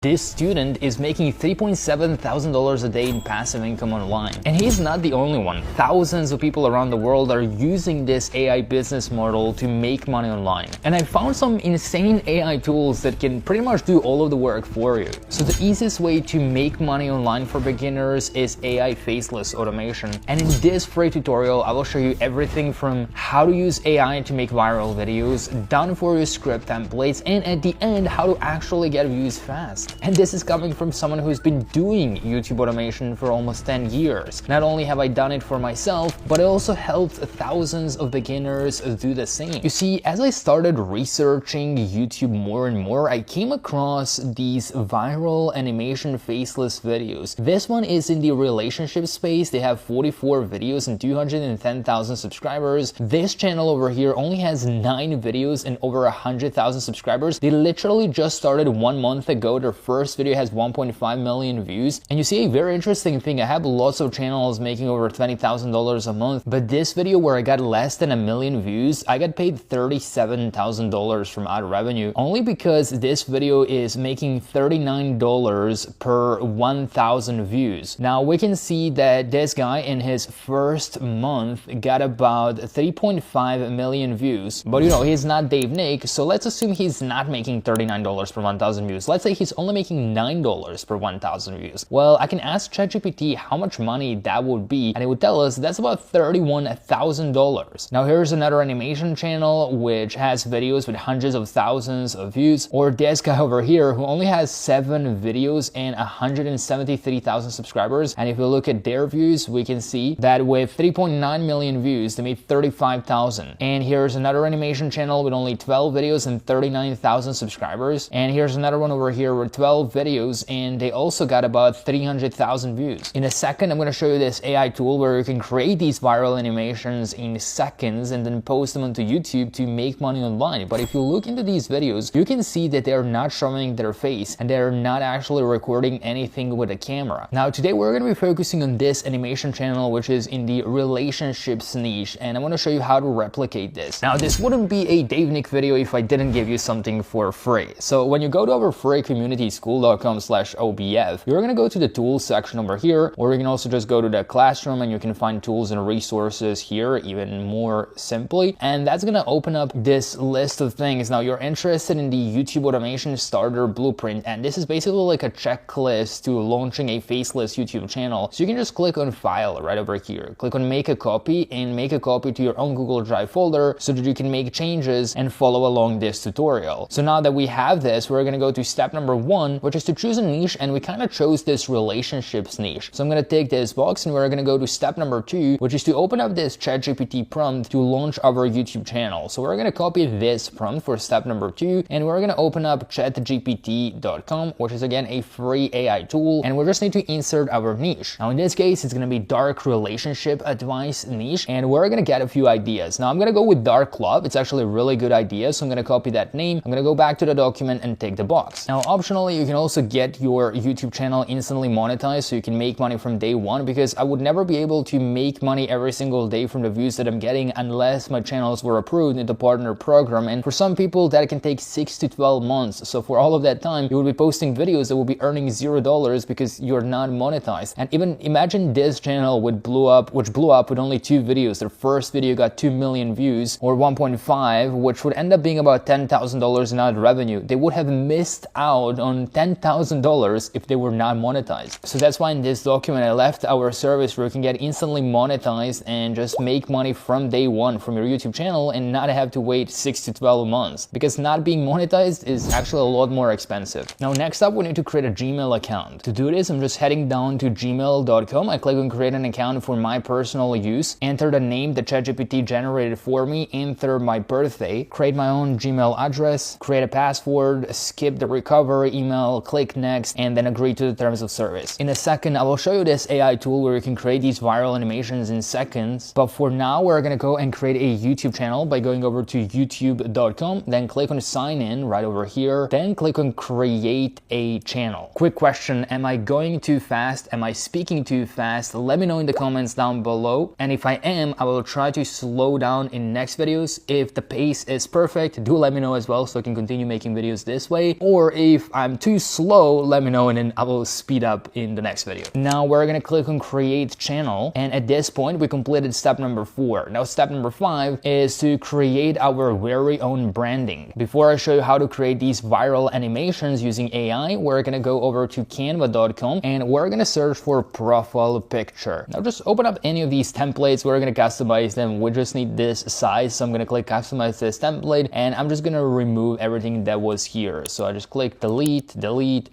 This student is making $3,700 a day in passive income online. And he's not the only one. Thousands of people around the world are using this AI business model to make money online. And I found some insane AI tools that can pretty much do all of the work for you. So the easiest way to make money online for beginners is AI faceless automation. And in this free tutorial, I will show you everything from how to use AI to make viral videos, done for you script templates, and at the end, how to actually get views fast. And this is coming from someone who's been doing YouTube automation for almost 10 years. Not only have I done it for myself, but I also helped thousands of beginners do the same. You see, as I started researching YouTube more and more, I came across these viral animation faceless videos. This one is in the relationship space. They have 44 videos and 210,000 subscribers. This channel over here only has 9 videos and over 100,000 subscribers. They literally just started 1 month ago. Their first video has 1.5 million views. And you see a very interesting thing. I have lots of channels making over $20,000 a month, but this video where I got less than 1 million views, I got paid $37,000 from ad revenue, only because this video is making $39 per 1,000 views. Now we can see that this guy in his first month got about 3.5 million views, but you know, he's not Dave Nick, so let's assume he's not making $39 per 1,000 views. Let's say he's only making $9 per 1,000 views. Well, I can ask ChatGPT how much money that would be, and it would tell us that's about $31,000. Now here's another animation channel which has videos with hundreds of thousands of views, or this guy over here who only has 7 videos and 173,000 subscribers. And if we look at their views, we can see that with 3.9 million views, they made 35,000. And here's another animation channel with only 12 videos and 39,000 subscribers. And here's another one over here with 12 videos and they also got about 300,000 views. In a second, I'm going to show you this AI tool where you can create these viral animations in seconds and then post them onto YouTube to make money online. But if you look into these videos, you can see that they're not showing their face and they're not actually recording anything with a camera. Now today we're going to be focusing on this animation channel which is in the relationships niche, and I want to show you how to replicate this. Now this wouldn't be a Dave Nick video if I didn't give you something for free. So when you go to our free community school.com/OBF, you're going to go to the tools section over here, or you can also just go to the classroom and you can find tools and resources here even more simply, and that's going to open up this list of things. Now you're interested in the YouTube automation starter blueprint, and this is basically like a checklist to launching a faceless YouTube channel. So you can just click on file right over here, click on make a copy, and make a copy to your own Google Drive folder so that you can make changes and follow along this tutorial. So now that we have this, we're going to go to step number 1, which is to choose a niche, and we kind of chose this relationships niche. So I'm going to take this box and we're going to go to step number 2, which is to open up this ChatGPT prompt to launch our YouTube channel. So we're going to copy this prompt for step number 2, and we're going to open up chatgpt.com, which is again a free AI tool, and we just need to insert our niche. Now in this case, it's going to be dark relationship advice niche, and we're going to get a few ideas. Now I'm going to go with dark club. It's actually a really good idea, so I'm going to copy that name. I'm going to go back to the document and take the box. Now optionally, you can also get your YouTube channel instantly monetized so you can make money from day one, because I would never be able to make money every single day from the views that I'm getting unless my channels were approved in the partner program. And for some people that can take 6 to 12 months. So for all of that time, you will be posting videos that will be earning $0 because you're not monetized. And even imagine this channel which blew up with only 2 videos. Their first video got 2 million views, or 1.5, which would end up being about $10,000 in ad revenue. They would have missed out on $10,000 if they were not monetized. So that's why in this document I left our service where you can get instantly monetized and just make money from day one from your YouTube channel and not have to wait 6 to 12 months, because not being monetized is actually a lot more expensive. Now next up, we need to create a Gmail account. To do this, I'm just heading down to gmail.com. I click on create an account for my personal use, enter the name that ChatGPT generated for me, enter my birthday, create my own Gmail address, create a password, skip the recovery email, click next, and then agree to the terms of service. In a second, I will show you this AI tool where you can create these viral animations in seconds. But for now, we're going to go and create a YouTube channel by going over to youtube.com, then click on sign in right over here, then click on create a channel. Quick question, am I going too fast? Am I speaking too fast? Let me know in the comments down below. And if I am, I will try to slow down in next videos. If the pace is perfect, do let me know as well so I can continue making videos this way. Or if I'm I'm too slow, let me know and then I will speed up in the next video. Now we're gonna click on create channel, and at this point we completed step number 4. Now step number 5 is to create our very own branding. Before I show you how to create these viral animations using AI, we're gonna go over to canva.com and we're gonna search for profile picture. Now just open up any of these templates, we're gonna customize them. We just need this size, so I'm gonna click customize this template, and I'm just gonna remove everything that was here. So I just click delete,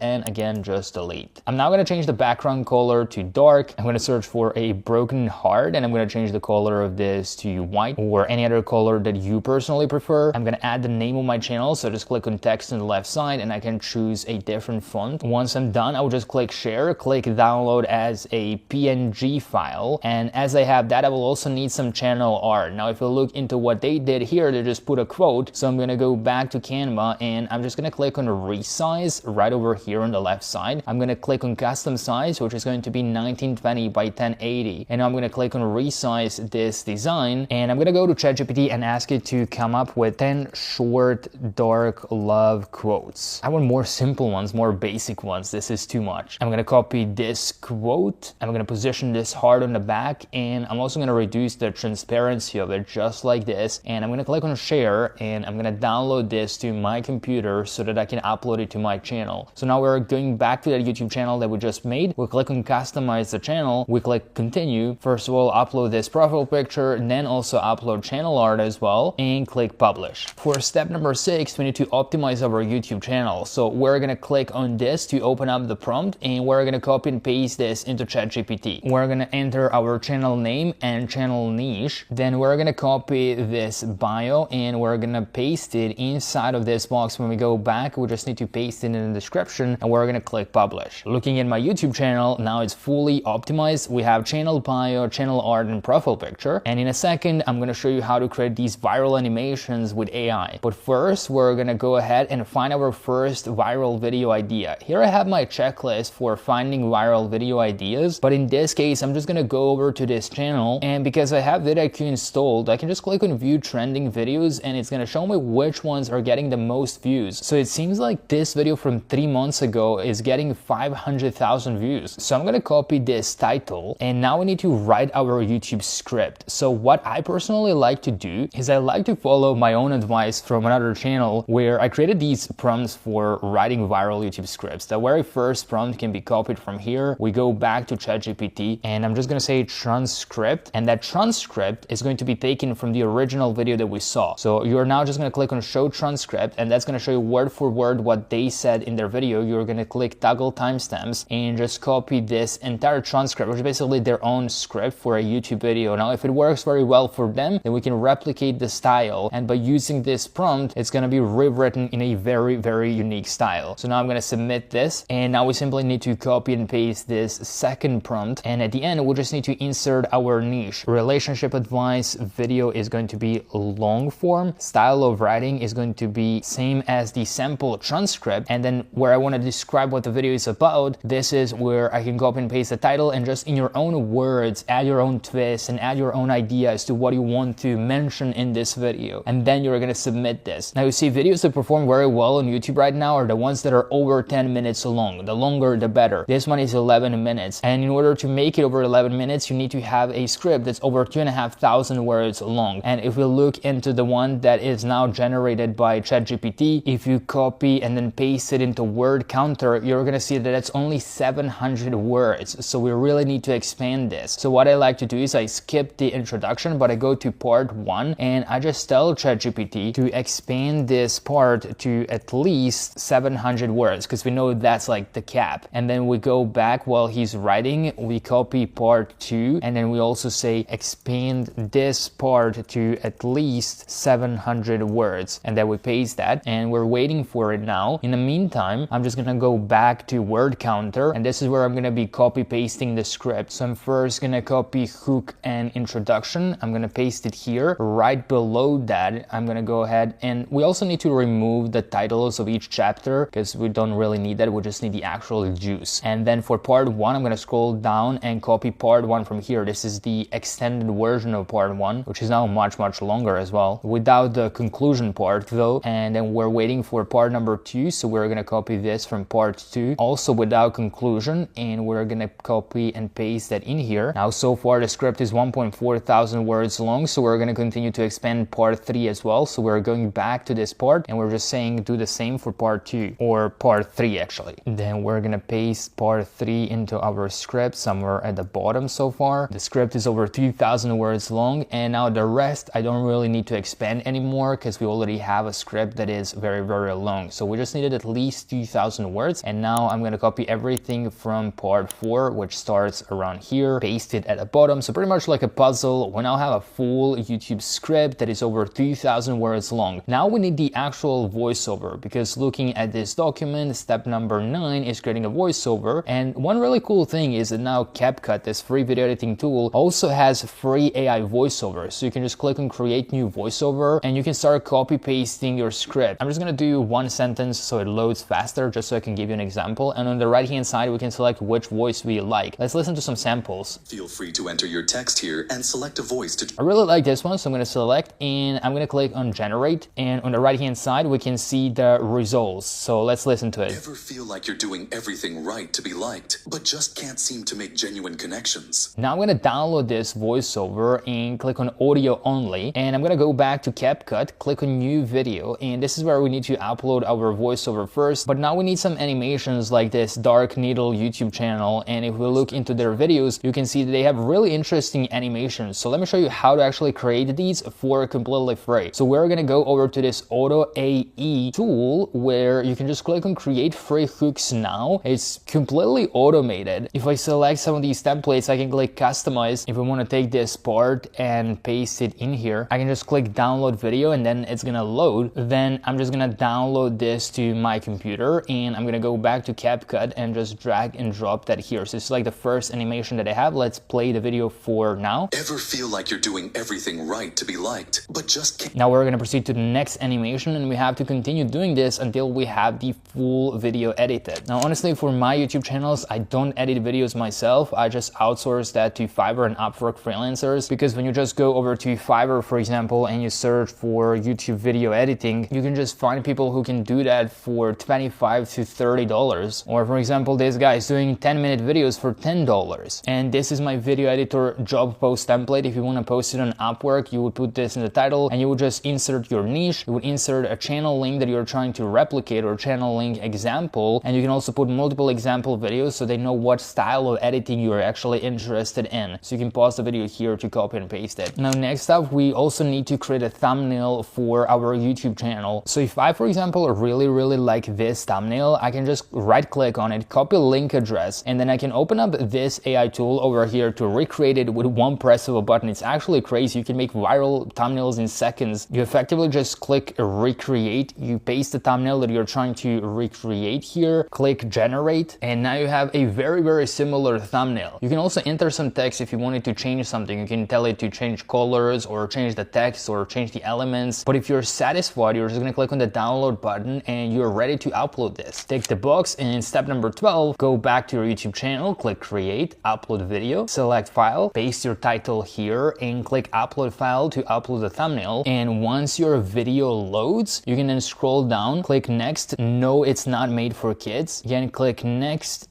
and again just delete. I'm now gonna change the background color to dark. I'm gonna search for a broken heart, and I'm gonna change the color of this to white or any other color that you personally prefer. I'm gonna add the name of my channel, so just click on text on the left side and I can choose a different font. Once I'm done, I will just click share, click download as a PNG file, and as I have that, I will also need some channel art. Now if you look into what they did here, they just put a quote, so I'm gonna go back to Canva and I'm just gonna click on resize right over here on the left side. I'm gonna click on custom size, which is going to be 1920 by 1080, and now I'm gonna click on resize this design, and I'm gonna go to ChatGPT and ask it to come up with 10 short dark love quotes. I want more simple ones, more basic ones. This is too much. I'm gonna copy this quote, I'm gonna position this heart on the back, and I'm also gonna reduce the transparency of it just like this, and I'm gonna click on share, and I'm gonna download this to my computer so that I can upload it to my channel. So now we're going back to that YouTube channel that we just made. We click on customize the channel, we click continue. First of all, upload this profile picture, and then also upload channel art as well, and click publish. For step number 6, we need to optimize our YouTube channel. So we're gonna click on this to open up the prompt, and we're gonna copy and paste this into ChatGPT. We're gonna enter our channel name and channel niche, then we're gonna copy this bio and we're gonna paste it inside of this box. When we go back, we just need to paste it in the description, and we're gonna click publish. Looking at my YouTube channel, now it's fully optimized. We have channel bio, channel art, and profile picture, and in a second I'm gonna show you how to create these viral animations with AI. But first, we're gonna go ahead and find our first viral video idea. Here I have my checklist for finding viral video ideas, but in this case I'm just gonna go over to this channel, and because I have vidIQ installed, I can just click on view trending videos and it's gonna show me which ones are getting the most views. So it seems like this video from 3 months ago is getting 500,000 views. So I'm gonna copy this title, and now we need to write our YouTube script. So what I personally like to do is I like to follow my own advice from another channel where I created these prompts for writing viral YouTube scripts. The very first prompt can be copied from here. We go back to ChatGPT and I'm just gonna say transcript, and that transcript is going to be taken from the original video that we saw. So you're now just gonna click on show transcript, and that's gonna show you word for word what they said in their video. You're gonna click toggle timestamps and just copy this entire transcript, which is basically their own script for a YouTube video. Now if it works very well for them, then we can replicate the style, and by using this prompt it's gonna be rewritten in a very unique style. So now I'm gonna submit this, and now we simply need to copy and paste this second prompt, and at the end we'll just need to insert our niche. Relationship advice video is going to be long form, style of writing is going to be same as the sample transcript, and then where I want to describe what the video is about, this is where I can copy and paste the title and just in your own words add your own twist and add your own idea as to what you want to mention in this video, and then you're gonna submit this. Now you see videos that perform very well on YouTube right now are the ones that are over 10 minutes long. The longer the better. This one is 11 minutes, and in order to make it over 11 minutes you need to have a script that's over 2,500 words long. And if we look into the one that is now generated by ChatGPT, if you copy and then paste it into word counter, you're gonna see that it's only 700 words. So we really need to expand this. So what I like to do is I skip the introduction, but I go to part 1 and I just tell ChatGPT to expand this part to at least 700 words, because we know that's like the cap. And then we go back while he's writing, we copy part 2, and then we also say expand this part to at least 700 words, and then we paste that, and we're waiting for it now. In the meantime, I'm just gonna go back to word counter, and this is where I'm gonna be copy pasting the script. So I'm first gonna copy hook and introduction. I'm gonna paste it here. Right below that, I'm gonna go ahead, and we also need to remove the titles of each chapter because we don't really need that. We just need the actual juice. And then for part 1, I'm gonna scroll down and copy part 1 from here. This is the extended version of part 1, which is now much longer as well, without the conclusion part though. And then we're waiting for part number 2, so we're gonna copy this from part 2, also without conclusion, and we're gonna copy and paste that in here. Now, so far the script is 1.4 thousand words long, so we're gonna continue to expand part 3 as well. So we're going back to this part, and we're just saying do the same for part 2, or part 3 actually. Then we're gonna paste part 3 into our script somewhere at the bottom. So far the script is over 2,000 words long, and now the rest I don't really need to expand anymore because we already have a script that is very long. So we just needed at least 2,000 words, and now I'm gonna copy everything from part 4, which starts around here, paste it at the bottom. So pretty much like a puzzle, we now have a full YouTube script that is over 2,000 words long. Now we need the actual voiceover, because looking at this document, step number 9 is creating a voiceover. And one really cool thing is that now CapCut, this free video editing tool, also has free AI voiceover. So you can just click on create new voiceover and you can start copy pasting your script. I'm just gonna do one sentence so it loads faster, just so I can give you an example. And on the right hand side we can select which voice we like. Let's listen to some samples. Feel free to enter your text here and select a voice to... I really like this one, so I'm gonna select and I'm gonna click on generate, and on the right hand side we can see the results. So let's listen to it. Ever feel like you're doing everything right to be liked, but just can't seem to make genuine connections? Now I'm gonna download this voiceover and click on audio only, and I'm gonna go back to CapCut, click on new video, and this is where we need to upload our voiceover first. But now we need some animations like this Dark Needle YouTube channel, and if we look into their videos you can see that they have really interesting animations. So let me show you how to actually create these for completely free. So we're gonna go over to this Auto AE tool where you can just click on create free hooks now. It's completely automated. If I select some of these templates, I can click customize. If I want to take this part and paste it in here, I can just click download video and then it's gonna load. Then I'm just gonna download this to my computer and I'm gonna go back to CapCut and just drag and drop that here. So it's like the first animation that I have. Let's play the video for now. Ever feel like you're doing everything right to be liked, but just can't... Now we're gonna proceed to the next animation, and we have to continue doing this until we have the full video edited. Now honestly, for my YouTube channels, I don't edit videos myself. I just outsource that to Fiverr and Upwork freelancers, because when you just go over to Fiverr, for example, and you search for YouTube video editing, you can just find people who can do that for $25 to $30. Or for example, this guy is doing 10-minute videos for $10. And this is my video editor job post template. If you want to post it on Upwork, you would put this in the title and you would just insert your niche. You would insert a channel link that you're trying to replicate, or channel link example, and you can also put multiple example videos so they know what style of editing you're actually interested in. So you can pause the video here to copy and paste it. Now next up, we also need to create a thumbnail for our YouTube channel. So if I, for example, really like this thumbnail, I can just right click on it, copy link address, and then I can open up this AI tool over here to recreate it with one press of a button. It's actually crazy. You can make viral thumbnails in seconds. You effectively just click recreate, you paste the thumbnail that you're trying to recreate here, click generate, and now you have a very similar thumbnail. You can also enter some text if you wanted to change something. You can tell it to change colors or change the text or change the elements. But if you're satisfied, you're just gonna click on the download button and you're ready to upload this. Tick the box, and in step number 12, go back to your YouTube channel, click create, upload video, select file, paste your title here, and click upload file to upload the thumbnail. And once your video loads, you can then scroll down, click next. No, it's not made for kids. Again, click next,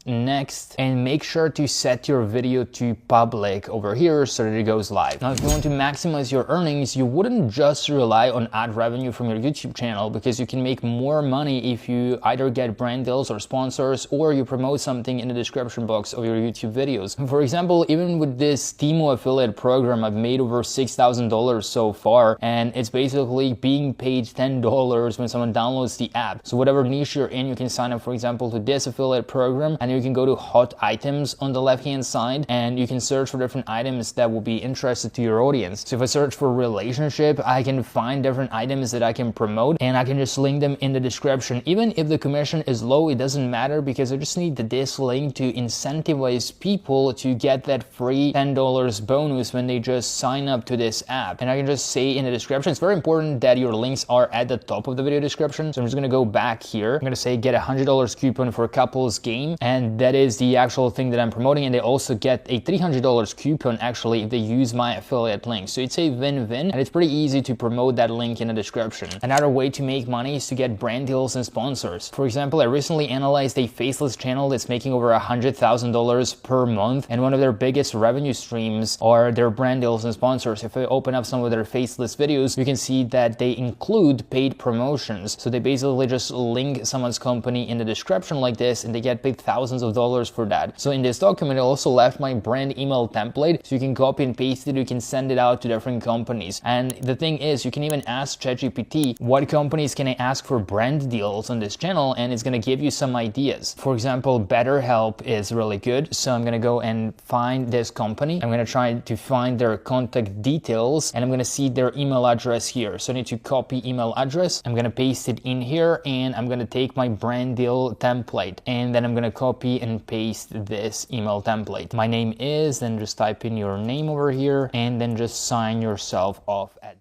and make sure to set your video to public over here so that it goes live. Now, if you want to maximize your earnings, you wouldn't just rely on ad revenue from your YouTube channel, because you can make more money if you either get brand deals or sponsors, or you promote something in the description box of your YouTube videos. For example, even with this Temu affiliate program, I've made over $6,000 so far, and it's basically being paid $10 when someone downloads the app. So whatever niche you're in, you can sign up, for example, to this affiliate program, and you can go to hot items on the left hand side, and you can search for different items that will be interested to your audience. So if I search for relationship, I can find different items that I can promote, and I can just link them in the description. Even if the commission is low, it doesn't matter, because I just need this link to incentivize people to get that free $10 bonus when they just sign up to this app. And I can just say in the description, it's very important that your links are at the top of the video description. So I'm just gonna go back here. I'm gonna say get a $100 coupon for couples game, and that is the actual thing that I'm promoting. And they also get a $300 coupon actually if they use my affiliate link. So it's a win-win, and it's pretty easy to promote that link in the description. Another way to make money is to get brand deals and sponsors sponsors. For example, I recently analyzed a faceless channel that's making over $100,000 per month, and one of their biggest revenue streams are their brand deals and sponsors. If I open up some of their faceless videos, you can see that they include paid promotions. So they basically just link someone's company in the description like this, and they get paid thousands of dollars for that. So in this document, I also left my brand email template, so you can copy and paste it, you can send it out to different companies. And the thing is, you can even ask ChatGPT, what companies can I ask for brand deals on this channel, and it's gonna give you some ideas. For example, BetterHelp is really good, so I'm gonna go and find this company. I'm gonna try to find their contact details, and I'm gonna see their email address here. So I need to copy email address, I'm gonna paste it in here, and I'm gonna take my brand deal template, and then I'm gonna copy and paste this email template. My name is, then just type in your name over here, and then just sign yourself off at